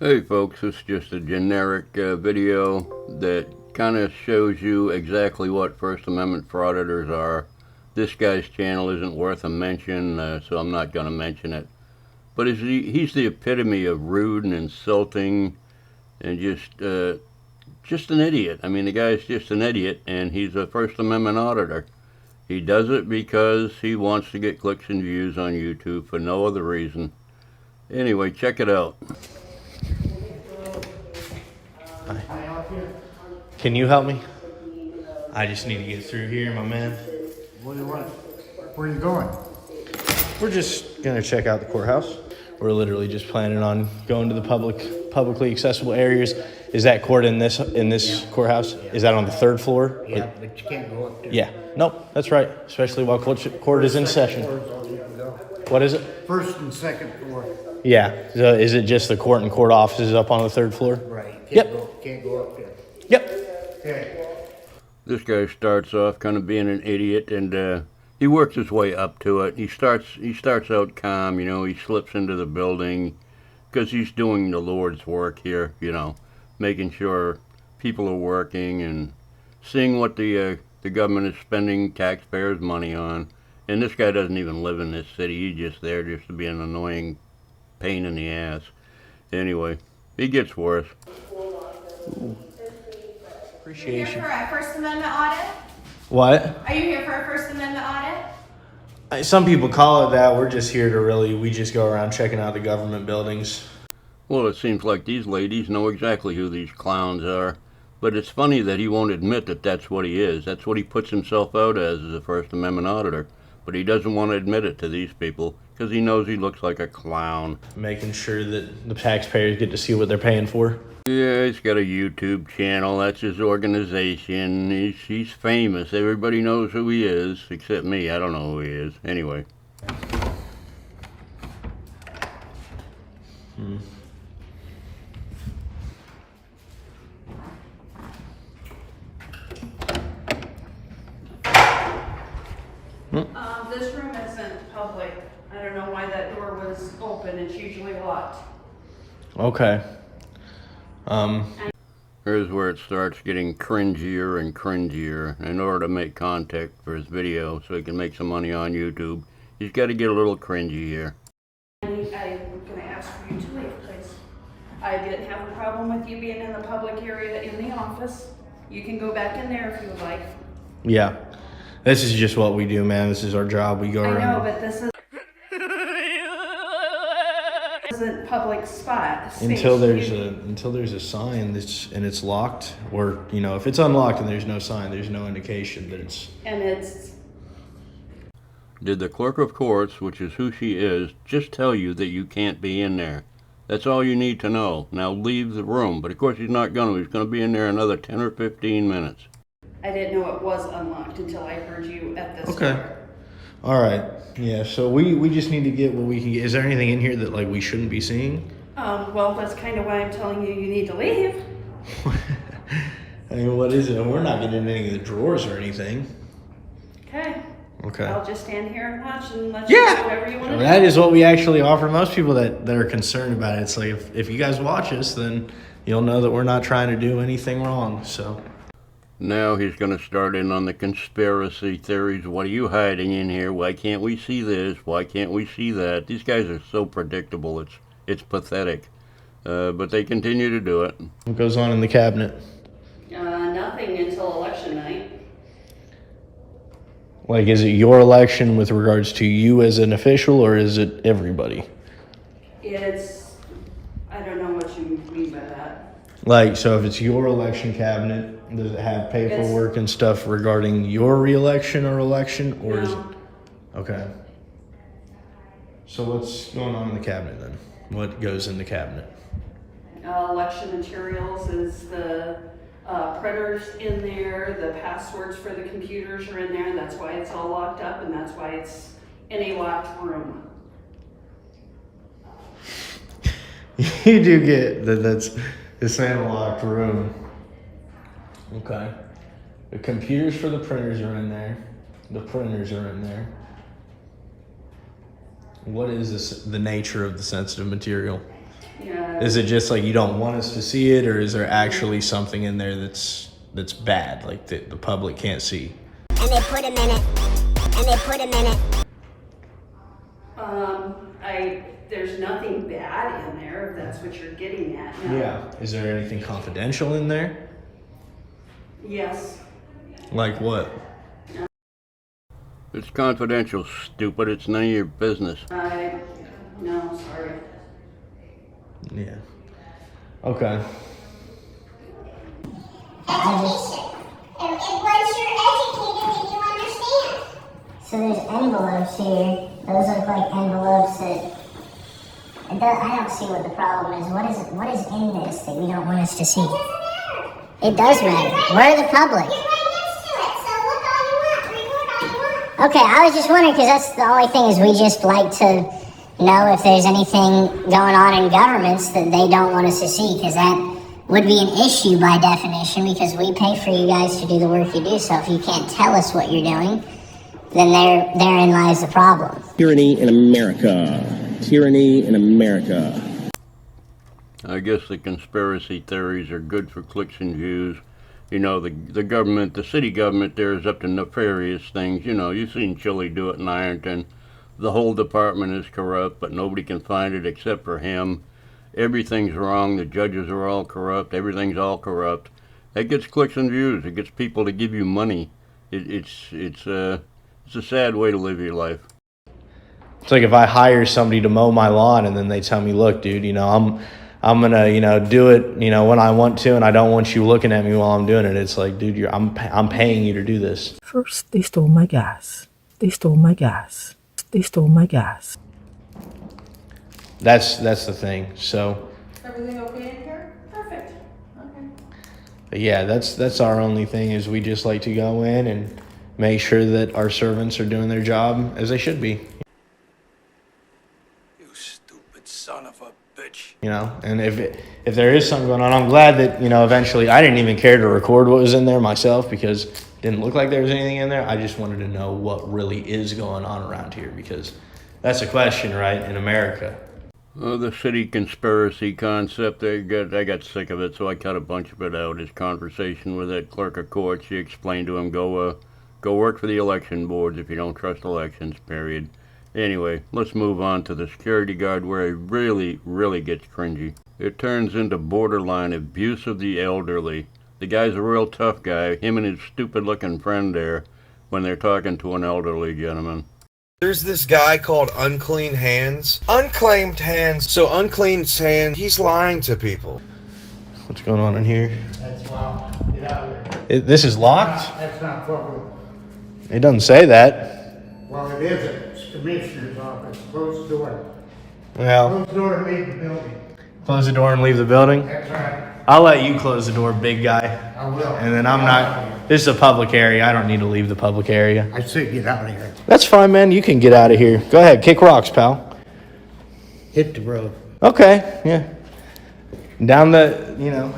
Hey folks, it's just a generic video that kind of shows you exactly what First Amendment frauditors are. This guy's channel isn't worth a mention, so I'm not going to mention it. But he's the epitome of rude and insulting and just an idiot. I mean, the guy's just an idiot, and he's a First Amendment auditor. He does it because he wants to get clicks and views on YouTube for no other reason. Anyway, check it out. Can you help me? I just need to get through here, my man. What do you want? Where are you going? We're just gonna check out the courthouse. We're literally just planning on going to the publicly accessible areas. Is that court in this courthouse? Is that on the third floor? Yeah, but you can't go up there. Yeah. Nope, that's right. Especially while court is in session. What is it? First and second floor. Yeah. So is it just the court and court offices up on the third floor? Right. Can't go up there. Yep. Okay. This guy starts off kind of being an idiot, and he works his way up to it. He starts out calm, he slips into the building because he's doing the Lord's work here, making sure people are working and seeing what the government is spending taxpayers' money on. And this guy doesn't even live in this city. He's just there just to be an annoying pain in the ass. Anyway, it gets worse. Ooh. Are you Appreciate here you. for a First Amendment audit? What? Are you here for a First Amendment audit? Some people call it that. We're just here to we just go around checking out the government buildings. Well, it seems like these ladies know exactly who these clowns are. But it's funny that he won't admit that that's what he is. That's what he puts himself out as a First Amendment auditor. But he doesn't want to admit it to these people because he knows he looks like a clown. Making sure that the taxpayers get to see what they're paying for. Yeah, he's got a YouTube channel. That's his organization. He's famous. Everybody knows who he is, except me. I don't know who he is. Anyway. This room isn't public. I don't know why that door was open. It's usually locked. Okay. Here's where it starts getting cringier and cringier. In order to make content for his video so he can make some money on YouTube, he's got to get a little cringy here. I'm going to ask for you to leave, please. I didn't have a problem with you being in the public area in the office. You can go back in there if you would like. Yeah. This is just what we do, man. This is our job. We go I around. know, but this isn't public spot. Space. Until there's a sign and it's locked, or if it's unlocked and there's no sign, there's no indication that it's. And it's. Did the clerk of courts, which is who she is, just tell you that you can't be in there? That's all you need to know. Now leave the room. But of course he's not going to. He's going to be in there another 10 or 15 minutes. I didn't know it was unlocked until I heard you at this Okay. door. All right. Yeah. So we just need to get what we can get. Is there anything in here that we shouldn't be seeing? Well, that's kind of why I'm telling you need to leave. I mean, what is it? We're not getting in any of the drawers or anything. Okay. Okay. I'll just stand here and watch and let you do whatever you want to do. That is what we actually offer most people that are concerned about it. It's like, if you guys watch us, then you'll know that we're not trying to do anything wrong. So. Now he's going to start in on the conspiracy theories. What are you hiding in here? Why can't we see this? Why can't we see that? These guys are so predictable. It's pathetic. But they continue to do it. What goes on in the cabinet? Nothing until election night. Is it your election with regards to you as an official, or is it everybody? I don't know what you mean by that. So if it's your election cabinet, does it have paperwork and stuff regarding your re-election or election, or is it? Okay. So what's going on in the cabinet then? What goes in the cabinet? Election materials is the printers in there, the passwords for the computers are in there, and that's why it's all locked up, and that's why it's in a locked room. You do get that's it's in a locked room. Okay. The computers for the printers are in there. The printers are in there. What is the nature of the sensitive material? Yeah. Is it just like you don't want us to see it, or is there actually something in there that's bad, like that the public can't see? And they put him in it. And they put him in it. There's nothing bad in there, if that's what you're getting at. No. Is there anything confidential in there? Yes. Like what? It's confidential, stupid. It's none of your business. No, sorry. Yeah. Okay. Education. And once you're educated, then you understand. So there's envelopes here. Those look like envelopes that... I don't see what the problem is. What is in this that you don't want us to see? It does matter. We're the public. You're right next to it, so look all you want. Record all you want. Okay, I was just wondering, because that's the only thing is we just like to know if there's anything going on in governments that they don't want us to see, because that would be an issue by definition, because we pay for you guys to do the work you do. So if you can't tell us what you're doing, then therein lies the problem. Tyranny in America. Tyranny in America. I guess the conspiracy theories are good for clicks and views. You know, the government, the city government there is up to nefarious things. You know, you've seen Chile do it in Ironton. The whole department is corrupt, but nobody can find it except for him. Everything's wrong. The judges are all corrupt. Everything's all corrupt. That gets clicks and views. It gets people to give you money. It's a sad way to live your life. It's like if I hire somebody to mow my lawn and then they tell me, look, dude, I'm gonna, do it, when I want to, and I don't want you looking at me while I'm doing it. It's like, dude, I'm paying you to do this. First, they stole my gas. They stole my gas. They stole my gas. That's the thing. So. Everything okay in here? Perfect. Okay. But yeah, that's our only thing is we just like to go in and make sure that our servants are doing their job as they should be. Son of a bitch. And if there is something going on, I'm glad that, eventually I didn't even care to record what was in there myself because it didn't look like there was anything in there. I just wanted to know what really is going on around here because that's a question, right, in America. Well, the city conspiracy concept, I got sick of it, so I cut a bunch of it out. His conversation with that clerk of court, she explained to him, go work for the election boards if you don't trust elections, period. Anyway, let's move on to the security guard where it really, really gets cringy. It turns into borderline abuse of the elderly. The guy's a real tough guy, him and his stupid-looking friend there, when they're talking to an elderly gentleman. There's this guy called Unclean Hands. Unclaimed Hands. So Unclean Hands, he's lying to people. What's going on in here? That's locked. Get out of there. This is locked? That's not public. It doesn't say that. Well, it isn't. It's Commissioner's office. Close the door. Well, Close the door and leave the building. close the door and leave the building. That's right. I'll let you close the door, big guy. I will. And then I'm not. This is a public area. I don't need to leave the public area. I say get out of here. That's fine, man. You can get out of here. Go ahead. Kick rocks, pal. Hit the road. Okay. Yeah. Down the,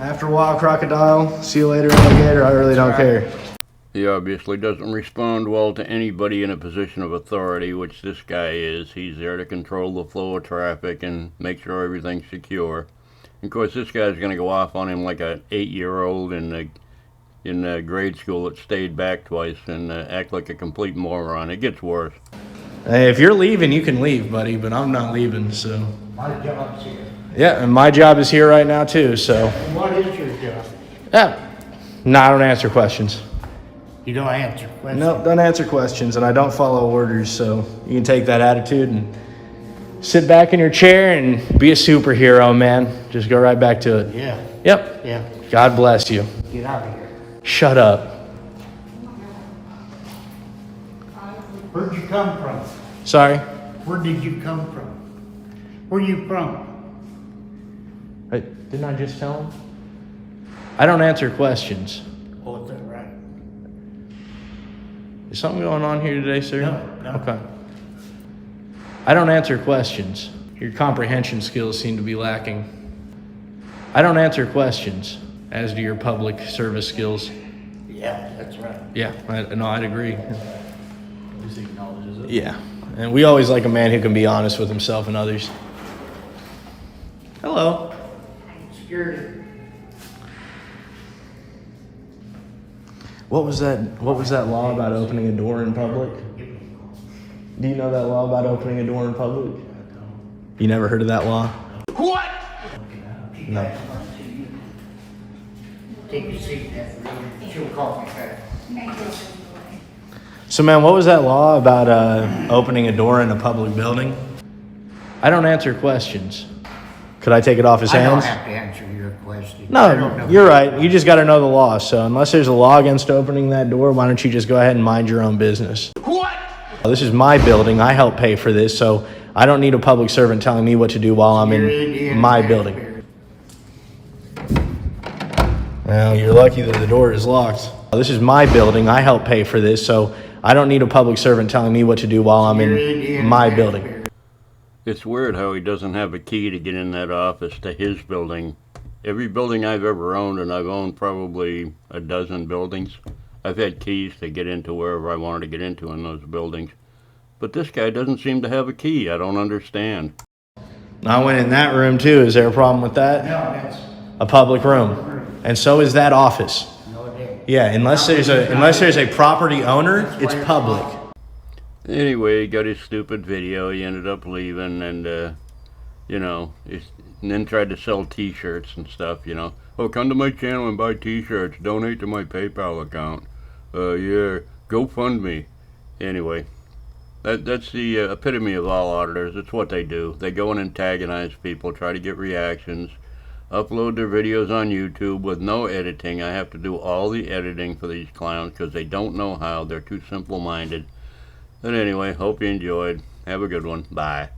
after a while, crocodile. See you later, alligator. I really don't care. He obviously doesn't respond well to anybody in a position of authority, which this guy is. He's there to control the flow of traffic and make sure everything's secure. And of course, this guy's going to go off on him like an 8-year-old in grade school that stayed back twice and act like a complete moron. It gets worse. Hey, if you're leaving, you can leave, buddy, but I'm not leaving, so. My job's here. Yeah, and my job is here right now, too, so. And what is your job? Yeah. No, I don't answer questions. You don't answer questions. No, don't answer questions, and I don't follow orders, so you can take that attitude and sit back in your chair and be a superhero, man. Just go right back to it. Yeah. Yep. Yeah. God bless you. Get out of here. Shut up. Where'd you come from? Sorry. Where did you come from? Where you from? Didn't I just tell him? I don't answer questions. Oh, is that right? Is something going on here today, sir? No. Okay. I don't answer questions. Your comprehension skills seem to be lacking. I don't answer questions, as do your public service skills. Yeah, that's right. Yeah, I'd agree. At least he acknowledges it. Yeah, and we always like a man who can be honest with himself and others. Hello. Security. What was that law about opening a door in public? Do you know that law about opening a door in public? You never heard of that law? What? No. Take your seat in that room. She'll call me back. So, man, what was that law about opening a door in a public building? I don't answer questions. Could I take it off his I don't hands? have to answer your question. I don't No, know. you're right. You just got to know the law. So unless there's a law against opening that door, why don't you just go ahead and mind your own business? What? This is my building. I help pay for this, so I don't need a public servant telling me what to do while I'm in my building. Well, you're lucky that the door is locked. This is my building. I help pay for this, so I don't need a public servant telling me what to do while I'm in my building. It's weird how he doesn't have a key to get in that office to his building. Every building I've ever owned, and I've owned probably a dozen buildings, I've had keys to get into wherever I wanted to get into in those buildings. But this guy doesn't seem to have a key. I don't understand. I went in that room too. Is there a problem with that? No, that's, A public room. And so is that office. no, it ain't. Yeah, unless there's a property owner, it's public. Anyway, he got his stupid video. He ended up leaving, and and then tried to sell T-shirts and stuff. Oh, come to my channel and buy T-shirts. Donate to my PayPal account. Yeah, GoFundMe. Anyway, that's the epitome of all auditors. It's what they do. They go and antagonize people, try to get reactions, upload their videos on YouTube with no editing. I have to do all the editing for these clowns because they don't know how. They're too simple-minded. But anyway, hope you enjoyed. Have a good one. Bye.